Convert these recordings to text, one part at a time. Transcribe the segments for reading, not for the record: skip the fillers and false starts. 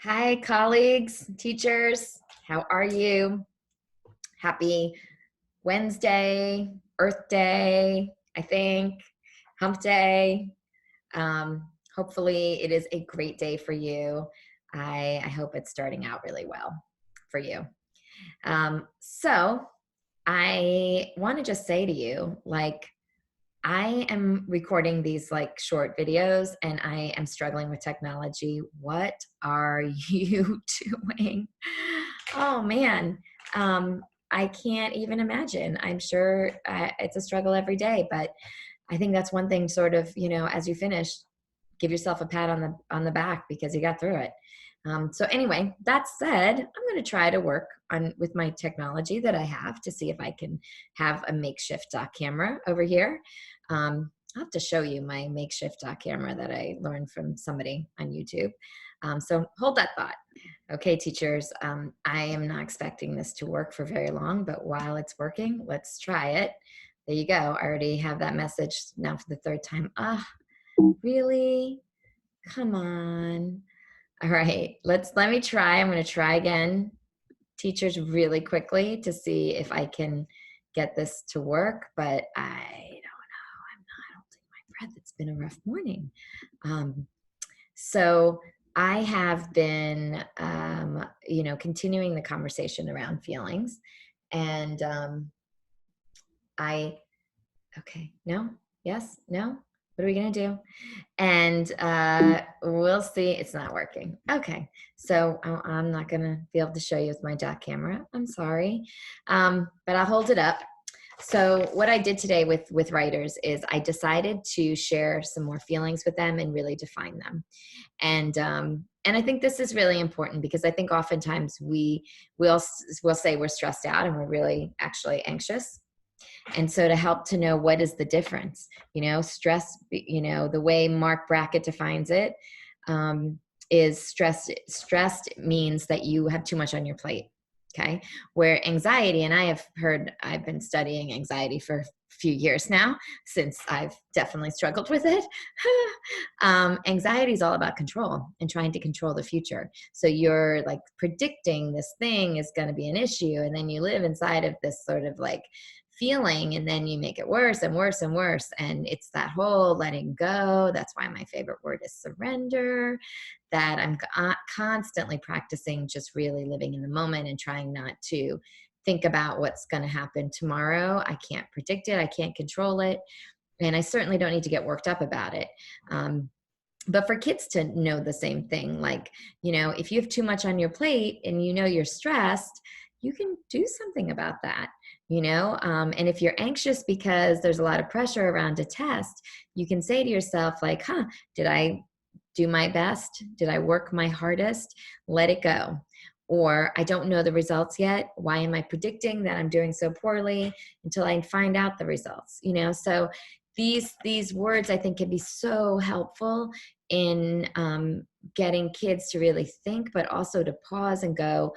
Hi, colleagues, teachers. How are you? Happy Wednesday, Earth Day, I think, Hump Day. Hopefully, it is a great day for you. I hope it's starting out really well for you. So, I want to just say to you, I am recording these short videos and I am struggling with technology. What are you doing? Oh man. Um, I can't even imagine. I'm sure it's a struggle every day, but I think that's one thing sort of, as you finish, give yourself a pat on the back because you got through it. So anyway, that said, I'm going to try to work on with my technology that I have to see if I can have a makeshift dock camera over here. I'll have to show you my makeshift dock camera that I learned from somebody on YouTube. So hold that thought. Okay, teachers, I am not expecting this to work for very long, but while it's working, let's try it. There you go. I already have that message now for the third time. Ah, really? Come on. All right, let me try. I'm going to try again, teachers, really quickly to see if I can get this to work, but I don't know. I'm not holding my breath. It's been a rough morning. So I have been, continuing the conversation around feelings, and I, okay, no, yes, no. What are we gonna do? And we'll see. It's not working. Okay, so I'm not gonna be able to show you with my dock camera. I'm sorry, but I'll hold it up. So what I did today with writers is I decided to share some more feelings with them and really define them. And I think this is really important because I think oftentimes we'll say we're stressed out and we're really actually anxious. And so to help to know what is the difference, stress, the way Mark Brackett defines it, um, is stressed means that you have too much on your plate. Okay. Where anxiety, and I've been studying anxiety for a few years now, since I've definitely struggled with it. Anxiety is all about control and trying to control the future. So you're like predicting this thing is going to be an issue. And then you live inside of this sort of feeling, and then you make it worse and worse and worse. And it's that whole letting go. That's why my favorite word is surrender, that I'm constantly practicing just really living in the moment and trying not to think about what's going to happen tomorrow. I can't predict it. I can't control it. And I certainly don't need to get worked up about it. But for kids to know the same thing, if you have too much on your plate and you're stressed, you can do something about that. And if you're anxious because there's a lot of pressure around a test, you can say to yourself, did I do my best? Did I work my hardest? Let it go. Or I don't know the results yet. Why am I predicting that I'm doing so poorly until I find out the results? So these words I think can be so helpful in getting kids to really think, but also to pause and go,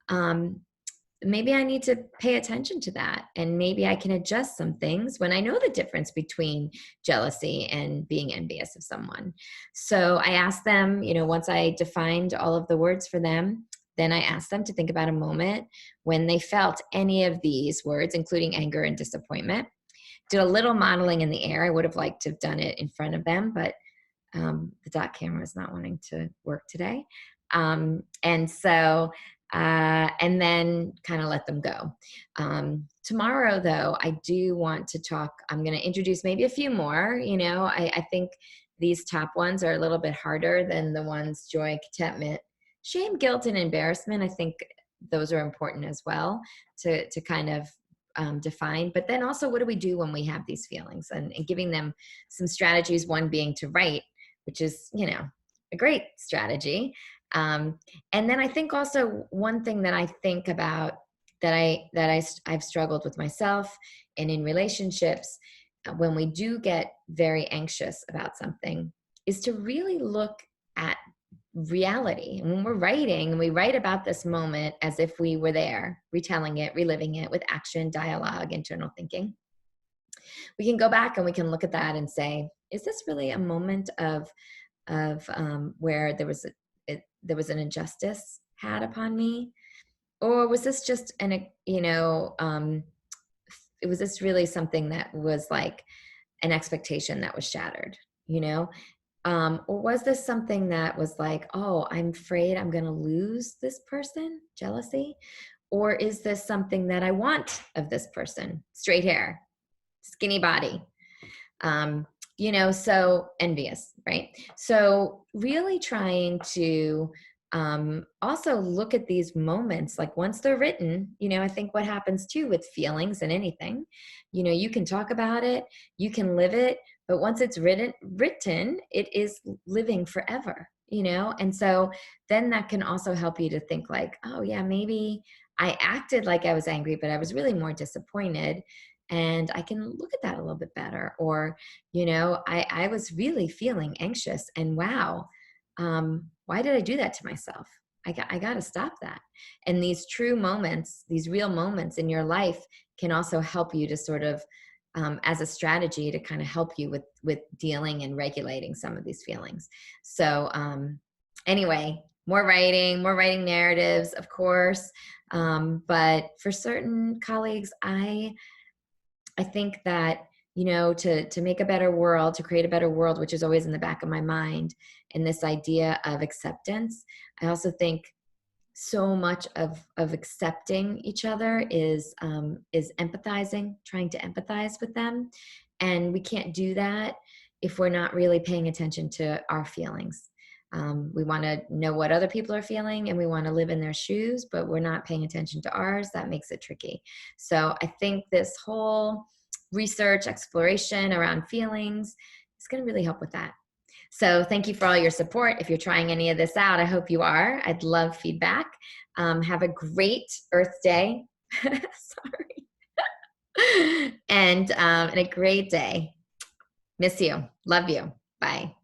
um, maybe I need to pay attention to that. And maybe I can adjust some things when I know the difference between jealousy and being envious of someone. So I asked them, once I defined all of the words for them, then I asked them to think about a moment when they felt any of these words, including anger and disappointment. Did a little modeling in the air. I would have liked to have done it in front of them, but the dock camera is not wanting to work today. And then kind of let them go. Tomorrow, though, I do want to talk. I'm going to introduce maybe a few more. I think these top ones are a little bit harder than the ones joy, contentment, shame, guilt, and embarrassment. I think those are important as well to kind of define. But then also, what do we do when we have these feelings, and giving them some strategies, one being to write, which is, a great strategy. And then I think also one thing that I think about I've struggled with myself and in relationships, when we do get very anxious about something, is to really look at reality. And when we're writing, we write about this moment as if we were there, retelling it, reliving it with action, dialogue, internal thinking. We can go back and we can look at that and say, is this really a moment of where there was there was an injustice had upon me? Or was this just it was this really something that was like an expectation that was shattered, you know? Or was this something that was like, oh, I'm afraid I'm going to lose this person, jealousy? Or is this something that I want of this person? Straight hair, skinny body, um, so envious, right? So really trying to also look at these moments, like once they're written, I think what happens too with feelings and anything, you can talk about it, you can live it, but once it's written, it is living forever, and so then that can also help you to think like, oh yeah, maybe I acted like I was angry, but I was really more disappointed, and I can look at that a little bit better. Or, I was really feeling anxious, and wow, why did I do that to myself? I got to stop that. And these true moments, these real moments in your life can also help you to sort of, as a strategy to kind of help you with dealing and regulating some of these feelings. So anyway, more writing narratives, of course. But for certain colleagues, I think that, to make a better world, to create a better world, which is always in the back of my mind, and this idea of acceptance, I also think so much of accepting each other is empathizing, trying to empathize with them. And we can't do that if we're not really paying attention to our feelings. We want to know what other people are feeling, and we want to live in their shoes, but we're not paying attention to ours. That makes it tricky. So I think this whole research exploration around feelings is going to really help with that. So thank you for all your support. If you're trying any of this out, I hope you are. I'd love feedback. Have a great Earth Day. Sorry. And a great day. Miss you. Love you. Bye.